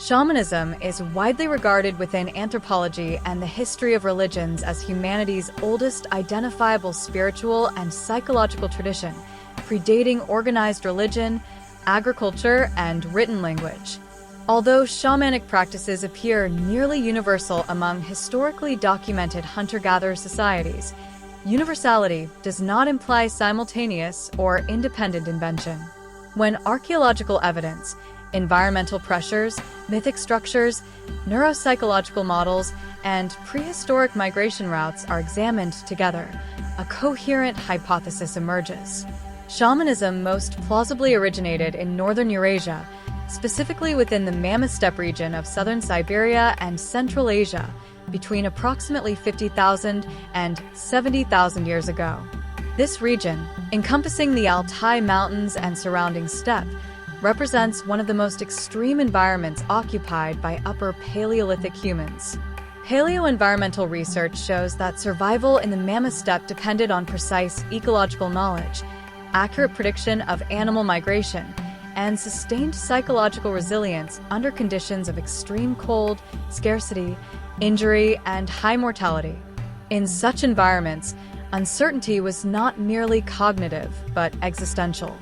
Shamanism is widely regarded within anthropology and the history of religions as humanity's oldest identifiable spiritual and psychological tradition, predating organized religion, agriculture, and written language. Although shamanic practices appear nearly universal among historically documented hunter-gatherer societies, universality does not imply simultaneous or independent invention. When archaeological evidence, environmental pressures, mythic structures, neuropsychological models, and prehistoric migration routes are examined together, a coherent hypothesis emerges. Shamanism most plausibly originated in northern Eurasia, specifically within the Mammoth Steppe region of southern Siberia and Central Asia, between approximately 50,000 and 70,000 years ago. This region, encompassing the Altai Mountains and surrounding steppe, represents one of the most extreme environments occupied by Upper Paleolithic humans. Paleoenvironmental research shows that survival in the Mammoth Steppe depended on precise ecological knowledge, accurate prediction of animal migration, and sustained psychological resilience under conditions of extreme cold, scarcity, injury, and high mortality. In such environments, uncertainty was not merely cognitive, but existential.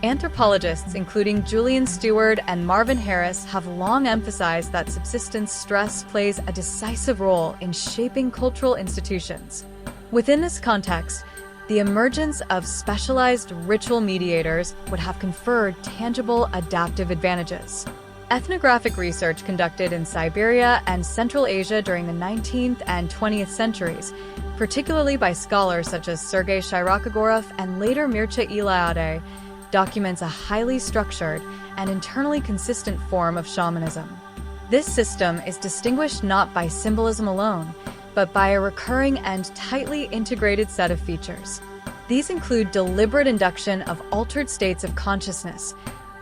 Anthropologists, including Julian Stewart and Marvin Harris, have long emphasized that subsistence stress plays a decisive role in shaping cultural institutions. Within this context, the emergence of specialized ritual mediators would have conferred tangible adaptive advantages. Ethnographic research conducted in Siberia and Central Asia during the 19th and 20th centuries, particularly by scholars such as Sergei Shirokogorov and later Mircea Eliade, documents a highly structured and internally consistent form of shamanism. This system is distinguished not by symbolism alone, but by a recurring and tightly integrated set of features. These include deliberate induction of altered states of consciousness,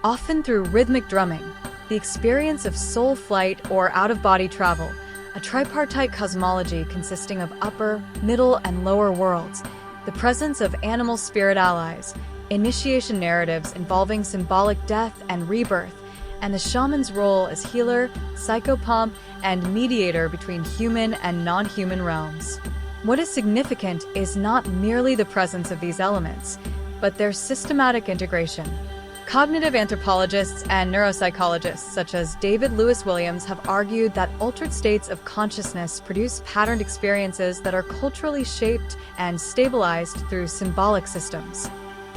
often through rhythmic drumming, the experience of soul flight or out-of-body travel, a tripartite cosmology consisting of upper, middle, and lower worlds, the presence of animal spirit allies, initiation narratives involving symbolic death and rebirth, and the shaman's role as healer, psychopomp, and mediator between human and non-human realms. What is significant is not merely the presence of these elements, but their systematic integration. Cognitive anthropologists and neuropsychologists such as David Lewis Williams have argued that altered states of consciousness produce patterned experiences that are culturally shaped and stabilized through symbolic systems.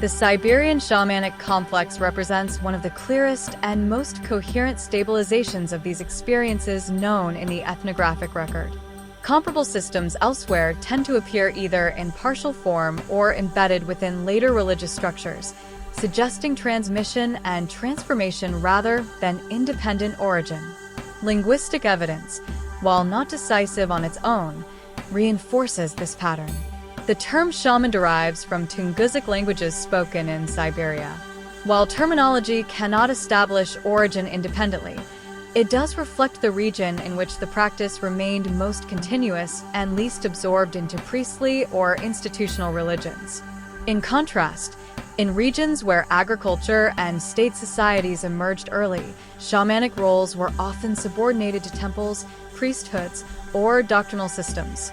The Siberian shamanic complex represents one of the clearest and most coherent stabilizations of these experiences known in the ethnographic record. Comparable systems elsewhere tend to appear either in partial form or embedded within later religious structures, suggesting transmission and transformation rather than independent origin. Linguistic evidence, while not decisive on its own, reinforces this pattern. The term shaman derives from Tungusic languages spoken in Siberia. While terminology cannot establish origin independently, it does reflect the region in which the practice remained most continuous and least absorbed into priestly or institutional religions. In contrast, in regions where agriculture and state societies emerged early, shamanic roles were often subordinated to temples, priesthoods, or doctrinal systems.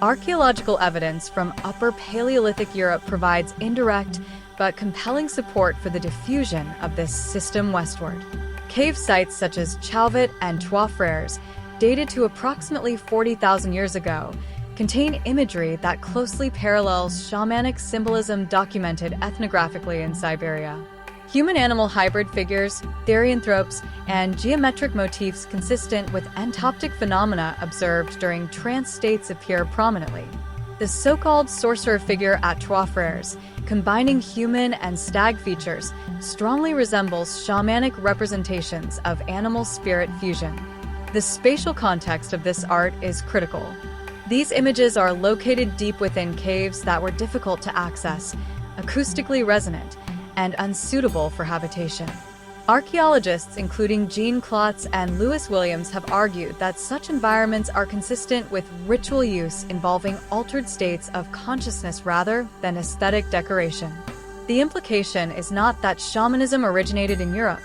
Archaeological evidence from Upper Paleolithic Europe provides indirect but compelling support for the diffusion of this system westward. Cave sites such as Chauvet and Trois Frères, dated to approximately 40,000 years ago, contain imagery that closely parallels shamanic symbolism documented ethnographically in Siberia. Human-animal hybrid figures, therianthropes, and geometric motifs consistent with entoptic phenomena observed during trance states appear prominently. The so-called sorcerer figure at Trois Frères, combining human and stag features, strongly resembles shamanic representations of animal-spirit fusion. The spatial context of this art is critical. These images are located deep within caves that were difficult to access, acoustically resonant, and unsuitable for habitation. Archaeologists, including Jean Klotz and Lewis Williams, have argued that such environments are consistent with ritual use involving altered states of consciousness rather than aesthetic decoration. The implication is not that shamanism originated in Europe,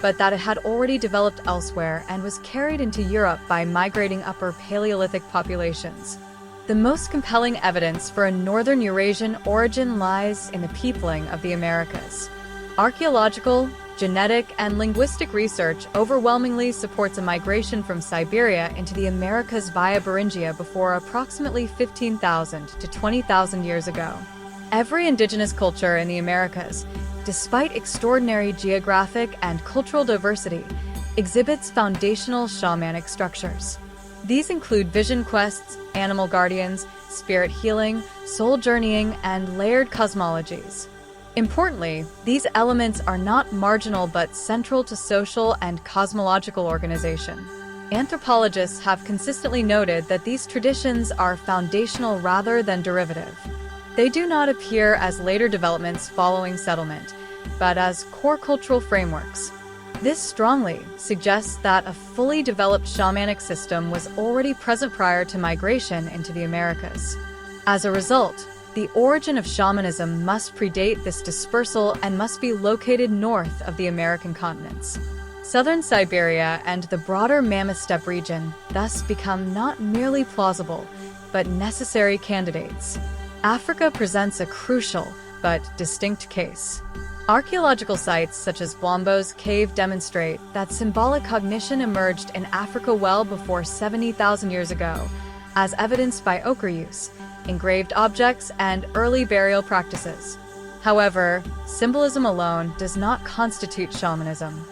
but that it had already developed elsewhere and was carried into Europe by migrating Upper Paleolithic populations. The most compelling evidence for a northern Eurasian origin lies in the peopling of the Americas. Archaeological, genetic, and linguistic research overwhelmingly supports a migration from Siberia into the Americas via Beringia before approximately 15,000 to 20,000 years ago. Every indigenous culture in the Americas, despite extraordinary geographic and cultural diversity, exhibits foundational shamanic structures. These include vision quests, animal guardians, spirit healing, soul journeying, and layered cosmologies. Importantly, these elements are not marginal but central to social and cosmological organization. Anthropologists have consistently noted that these traditions are foundational rather than derivative. They do not appear as later developments following settlement, but as core cultural frameworks. This strongly suggests that a fully developed shamanic system was already present prior to migration into the Americas. As a result, the origin of shamanism must predate this dispersal and must be located north of the American continents. Southern Siberia and the broader Mammoth Steppe region thus become not merely plausible, but necessary candidates. Africa presents a crucial but distinct case. Archaeological sites such as Blombo's cave demonstrate that symbolic cognition emerged in Africa well before 70,000 years ago, as evidenced by ochre use, engraved objects, and early burial practices. However, symbolism alone does not constitute shamanism.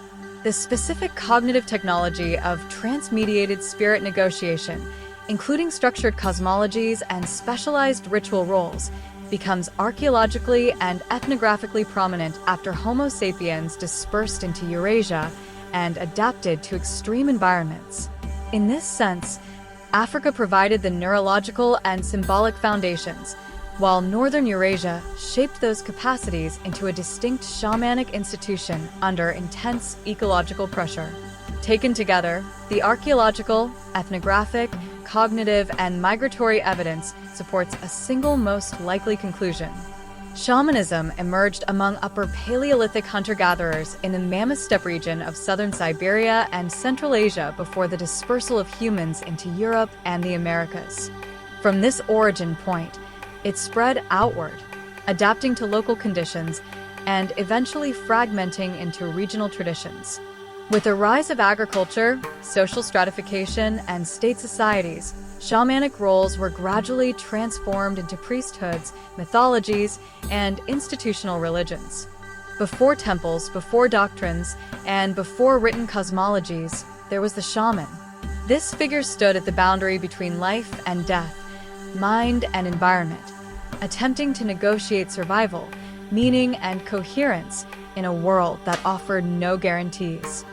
The specific cognitive technology of transmediated spirit negotiation, including structured cosmologies and specialized ritual roles, becomes archaeologically and ethnographically prominent after Homo sapiens dispersed into Eurasia and adapted to extreme environments. In this sense, Africa provided the neurological and symbolic foundations, while Northern Eurasia shaped those capacities into a distinct shamanic institution under intense ecological pressure. Taken together, the archaeological, ethnographic, cognitive, and migratory evidence supports a single most likely conclusion. Shamanism emerged among Upper Paleolithic hunter-gatherers in the Mammoth Steppe region of southern Siberia and Central Asia before the dispersal of humans into Europe and the Americas. From this origin point, it spread outward, adapting to local conditions and eventually fragmenting into regional traditions. With the rise of agriculture, social stratification, and state societies, shamanic roles were gradually transformed into priesthoods, mythologies, and institutional religions. Before temples, before doctrines, and before written cosmologies, there was the shaman. This figure stood at the boundary between life and death, mind and environment, attempting to negotiate survival, meaning, and coherence in a world that offered no guarantees.